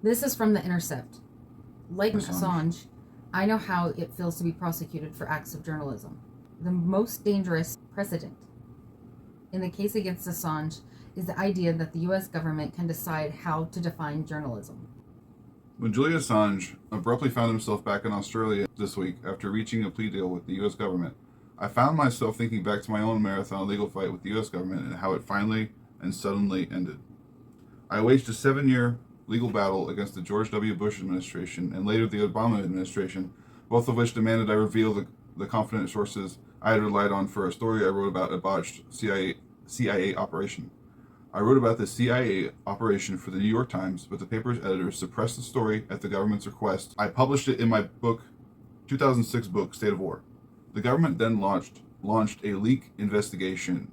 This is from The Intercept. Like Assange. Assange, I know how it feels to be prosecuted for acts of journalism. The most dangerous precedent in the case against Assange is the idea that the U.S. government can decide how to define journalism. When Julian Assange abruptly found himself back in Australia this week after reaching a plea deal with the U.S. government, I found myself thinking back to my own marathon legal fight with the U.S. government and how it finally and suddenly ended. I waged a 7-year legal battle against the George W. Bush administration and later the Obama administration, both of which demanded I reveal the confidential sources I had relied on for a story I wrote about a botched CIA operation. I wrote about the CIA operation for the New York Times, but the paper's editors suppressed the story at the government's request. I published it in my 2006 book, State of War. The government then launched a leak investigation,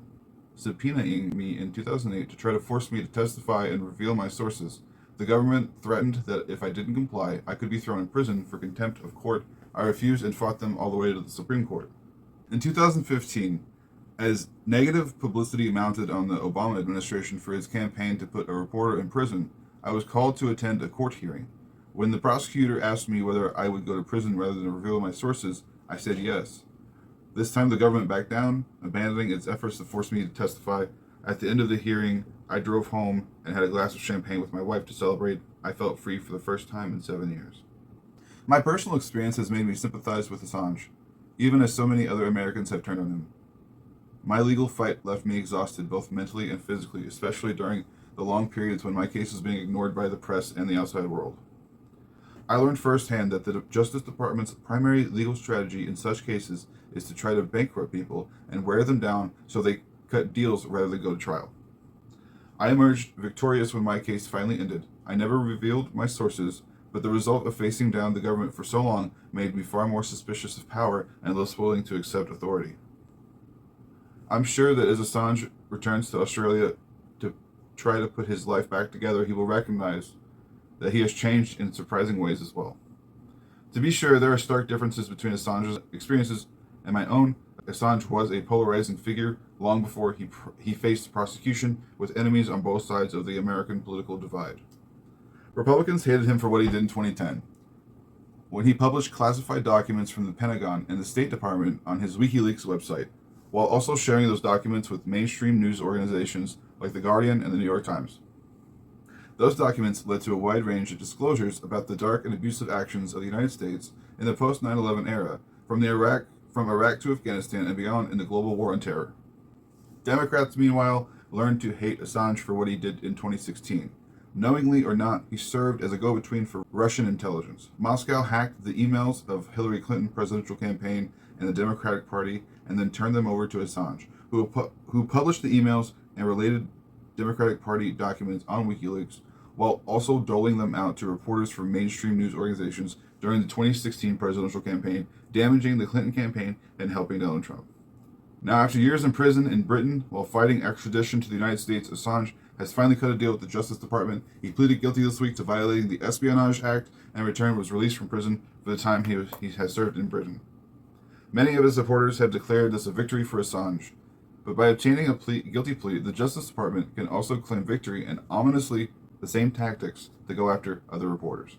subpoenaing me in 2008 to try to force me to testify and reveal my sources. The government threatened that if I didn't comply, I could be thrown in prison for contempt of court. I refused and fought them all the way to the Supreme Court. In 2015, as negative publicity mounted on the Obama administration for his campaign to put a reporter in prison, I was called to attend a court hearing. When the prosecutor asked me whether I would go to prison rather than reveal my sources, I said yes. This time the government backed down, abandoning its efforts to force me to testify. At the end of the hearing, I drove home and had a glass of champagne with my wife to celebrate. I felt free for the first time in 7 years. My personal experience has made me sympathize with Assange, even as so many other Americans have turned on him. My legal fight left me exhausted both mentally and physically, especially during the long periods when my case was being ignored by the press and the outside world. I learned firsthand that the Justice Department's primary legal strategy in such cases is to try to bankrupt people and wear them down so they cut deals rather than go to trial. I emerged victorious when my case finally ended. I never revealed my sources, but the result of facing down the government for so long made me far more suspicious of power and less willing to accept authority. I'm sure that as Assange returns to Australia to try to put his life back together, he will recognize that he has changed in surprising ways as well. To be sure, there are stark differences between Assange's experiences and my own. Assange was a polarizing figure long before he faced prosecution with enemies on both sides of the American political divide. Republicans hated him for what he did in 2010, when he published classified documents from the Pentagon and the State Department on his WikiLeaks website, while also sharing those documents with mainstream news organizations like The Guardian and the New York Times. Those documents led to a wide range of disclosures about the dark and abusive actions of the United States in the post-9/11 era, from Iraq to Afghanistan and beyond in the global war on terror. Democrats, meanwhile, learned to hate Assange for what he did in 2016. Knowingly or not, he served as a go-between for Russian intelligence. Moscow hacked the emails of Hillary Clinton's presidential campaign and the Democratic Party and then turned them over to Assange, who published the emails and related Democratic Party documents on WikiLeaks, while also doling them out to reporters from mainstream news organizations during the 2016 presidential campaign, damaging the Clinton campaign and helping Donald Trump. Now, after years in prison in Britain while fighting extradition to the United States, Assange has finally cut a deal with the Justice Department. He pleaded guilty this week to violating the Espionage Act and in return was released from prison for the time he has served in Britain. Many of his supporters have declared this a victory for Assange, but by obtaining a guilty plea, the Justice Department can also claim victory and ominously the same tactics to go after other reporters.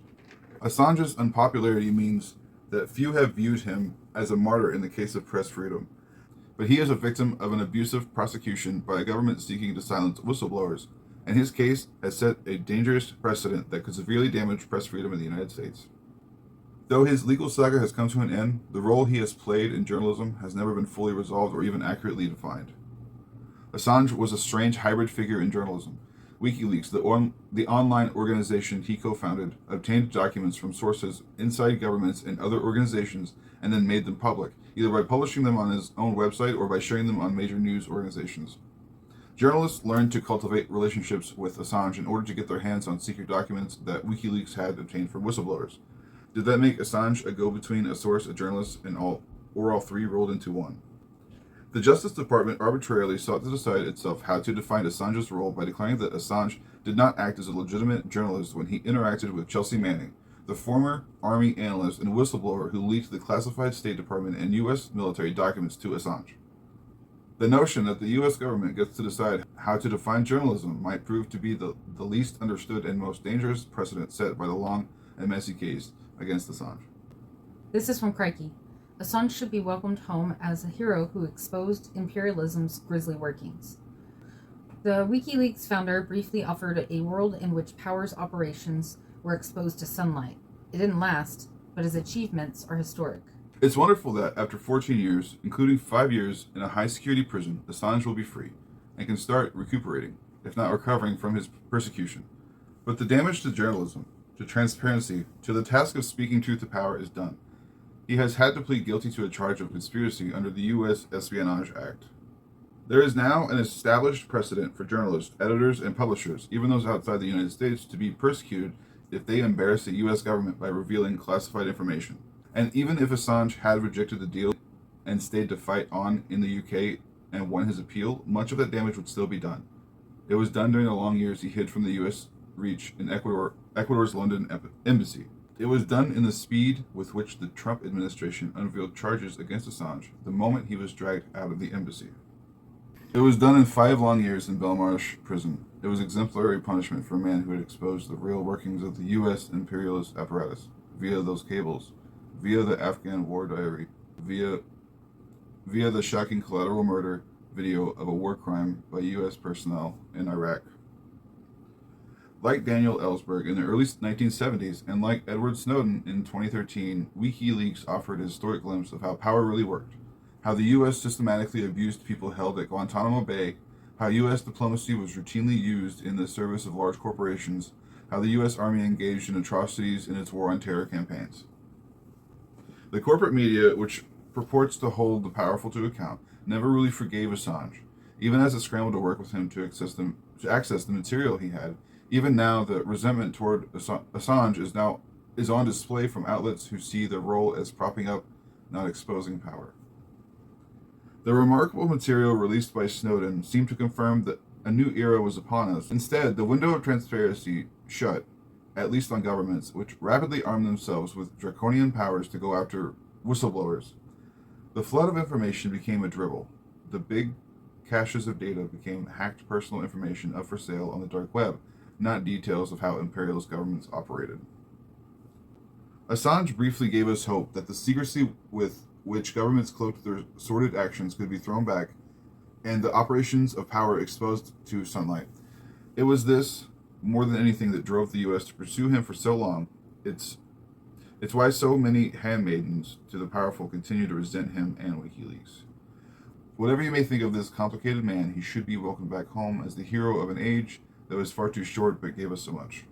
Assange's unpopularity means that few have viewed him as a martyr in the case of press freedom, but he is a victim of an abusive prosecution by a government seeking to silence whistleblowers, and his case has set a dangerous precedent that could severely damage press freedom in the United States. Though his legal saga has come to an end, the role he has played in journalism has never been fully resolved or even accurately defined. Assange was a strange hybrid figure in journalism. WikiLeaks, the online organization he co-founded, obtained documents from sources inside governments and other organizations and then made them public, either by publishing them on his own website or by sharing them on major news organizations. Journalists learned to cultivate relationships with Assange in order to get their hands on secret documents that WikiLeaks had obtained from whistleblowers. Did that make Assange a go-between, a source, a journalist, and all three rolled into one? The Justice Department arbitrarily sought to decide itself how to define Assange's role by declaring that Assange did not act as a legitimate journalist when he interacted with Chelsea Manning, the former Army analyst and whistleblower who leaked the classified State Department and U.S. military documents to Assange. The notion that the U.S. government gets to decide how to define journalism might prove to be the least understood and most dangerous precedent set by the long and messy case against Assange. This is from Crikey. Assange should be welcomed home as a hero who exposed imperialism's grisly workings. The WikiLeaks founder briefly offered a world in which power's operations were exposed to sunlight. It didn't last, but his achievements are historic. It's wonderful that after 14 years, including 5 years in a high-security prison, Assange will be free and can start recuperating, if not recovering from his persecution. But the damage to journalism, to transparency, to the task of speaking truth to power is done. He has had to plead guilty to a charge of conspiracy under the U.S. Espionage Act. There is now an established precedent for journalists, editors, and publishers, even those outside the United States, to be persecuted if they embarrass the U.S. government by revealing classified information. And even if Assange had rejected the deal and stayed to fight on in the UK and won his appeal, much of that damage would still be done. It was done during the long years he hid from the U.S. reach in Ecuador's London embassy. It was done in the speed with which the Trump administration unveiled charges against Assange the moment he was dragged out of the embassy. It was done in 5 long years in Belmarsh prison. It was exemplary punishment for a man who had exposed the real workings of the U.S. imperialist apparatus via those cables, via the Afghan war diary, via the shocking collateral murder video of a war crime by U.S. personnel in Iraq. Like Daniel Ellsberg in the early 1970s, and like Edward Snowden in 2013, WikiLeaks offered a historic glimpse of how power really worked, how the U.S. systematically abused people held at Guantanamo Bay, how U.S. diplomacy was routinely used in the service of large corporations, how the U.S. Army engaged in atrocities in its war on terror campaigns. The corporate media, which purports to hold the powerful to account, never really forgave Assange, even as it scrambled to work with him to access the material he had. Even now, the resentment toward Assange is on display from outlets who see their role as propping up, not exposing power. The remarkable material released by Snowden seemed to confirm that a new era was upon us. Instead, the window of transparency shut, at least on governments, which rapidly armed themselves with draconian powers to go after whistleblowers. The flood of information became a dribble. The big caches of data became hacked personal information up for sale on the dark web, not details of how imperialist governments operated. Assange briefly gave us hope that the secrecy with which governments cloaked their sordid actions could be thrown back, and the operations of power exposed to sunlight. It was this, more than anything, that drove the U.S. to pursue him for so long. It's why so many handmaidens to the powerful continue to resent him and WikiLeaks. Whatever you may think of this complicated man, he should be welcomed back home as the hero of an age that was far too short but gave us so much.